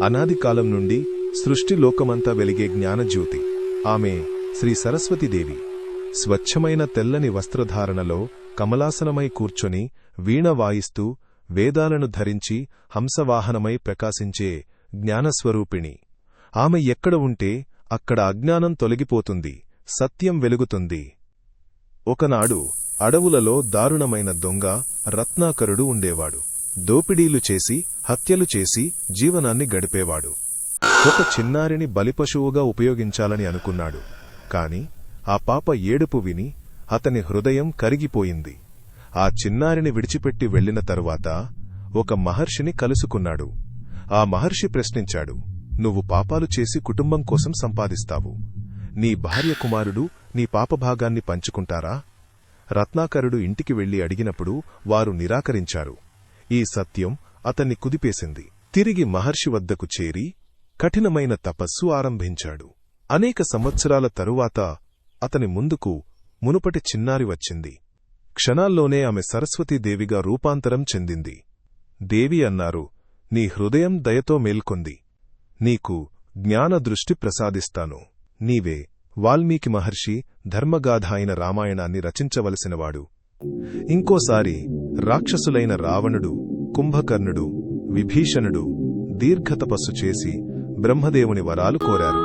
అనాది కాలం నుండి సృష్టి లోకమంతా వెలిగే జ్ఞానజ్యోతి ఆమె శ్రీ సరస్వతీదేవి. స్వచ్ఛమైన తెల్లని వస్త్రధారణలో కమలాసనమై కూర్చొని వీణ వాయిస్తూ వేదాలను ధరించి హంసవాహనమై ప్రకాశించే జ్ఞానస్వరూపిణి. ఆమె ఎక్కడ ఉంటే అక్కడ అజ్ఞానం తొలగిపోతుంది, సత్యం వెలుగుతుంది. ఒకనాడు అడవులలో దారుణమైన దొంగ రత్నాకరుడు ఉండేవాడు. దోపిడీలు చేసి హత్యలు చేసి జీవనాన్ని గడిపేవాడు. ఒక చిన్నారిని బలిపశువుగా ఉపయోగించాలని అనుకున్నాడు. కాని ఆ పాప ఏడుపు విని అతని హృదయం కరిగిపోయింది. ఆ చిన్నారిని విడిచిపెట్టి వెళ్లిన తరువాత ఒక మహర్షిని కలుసుకున్నాడు. ఆ మహర్షి ప్రశ్నించాడు, నువ్వు పాపాలు చేసి కుటుంబం కోసం సంపాదిస్తావు. నీ భార్య కుమారుడు నీ పాపభాగాన్ని పంచుకుంటారా? రత్నాకరుడు ఇంటికి వెళ్లి అడిగినప్పుడు వారు నిరాకరించారు. ఈ సత్యం అతన్ని కుదిపేసింది. తిరిగి మహర్షి వద్దకు చేరి కఠినమైన తపస్సు ఆరంభించాడు. అనేక సంవత్సరాల తరువాత అతని ముందుకు మునుపటి చిన్నారి వచ్చింది. క్షణాల్లోనే ఆమె సరస్వతీదేవిగా రూపాంతరం చెందింది. దేవి అన్నారు, నీ హృదయం దయతో మేల్కొంది. నీకు జ్ఞానదృష్టి ప్రసాదిస్తాను. నీవే వాల్మీకి మహర్షి ధర్మగాథ అయిన రామాయణాన్ని రచించవలసినవాడు. ఇంకోసారి రాక్షసులైన రావణుడు, కుంభకర్ణుడు, విభీషణుడు దీర్ఘతపస్సు చేసి బ్రహ్మదేవుని వరాలు కోరారు.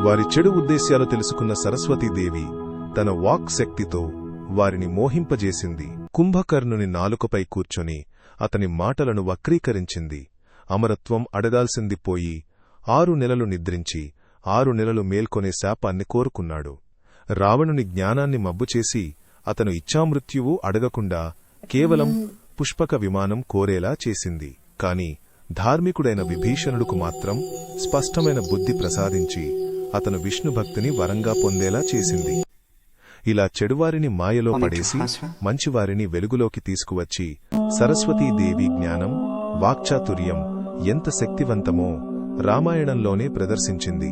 వారి చెడు ఉద్దేశ్యాలు తెలుసుకున్న సరస్వతీదేవి తన వాక్ శక్తితో వారిని మోహింపజేసింది. కుంభకర్ణుని నాలుకపై కూర్చొని అతని మాటలను వక్రీకరించింది. అమరత్వం అడగాల్సింది పోయి 6 నెలలు నిద్రించి 6 నెలలు మేల్కొనే శాపాన్ని కోరుకున్నాడు. రావణుని జ్ఞానాన్ని మబ్బుచేసి అతను ఇచ్ఛామృత్యువు అడగకుండా కేవలం పుష్పక విమానం కోరేలా చేసింది. కాని ధార్మికుడైన విభీషణుడుకు మాత్రం స్పష్టమైన బుద్ధి ప్రసాదించి అతను విష్ణుభక్తిని వరంగా పొందేలా చేసింది. ఇలా చెడువారిని మాయలో పడేసి మంచివారిని వెలుగులోకి తీసుకువచ్చి సరస్వతీదేవి జ్ఞానం, వాక్చాతుర్యం ఎంత శక్తివంతమో రామాయణంలోనే ప్రదర్శించింది.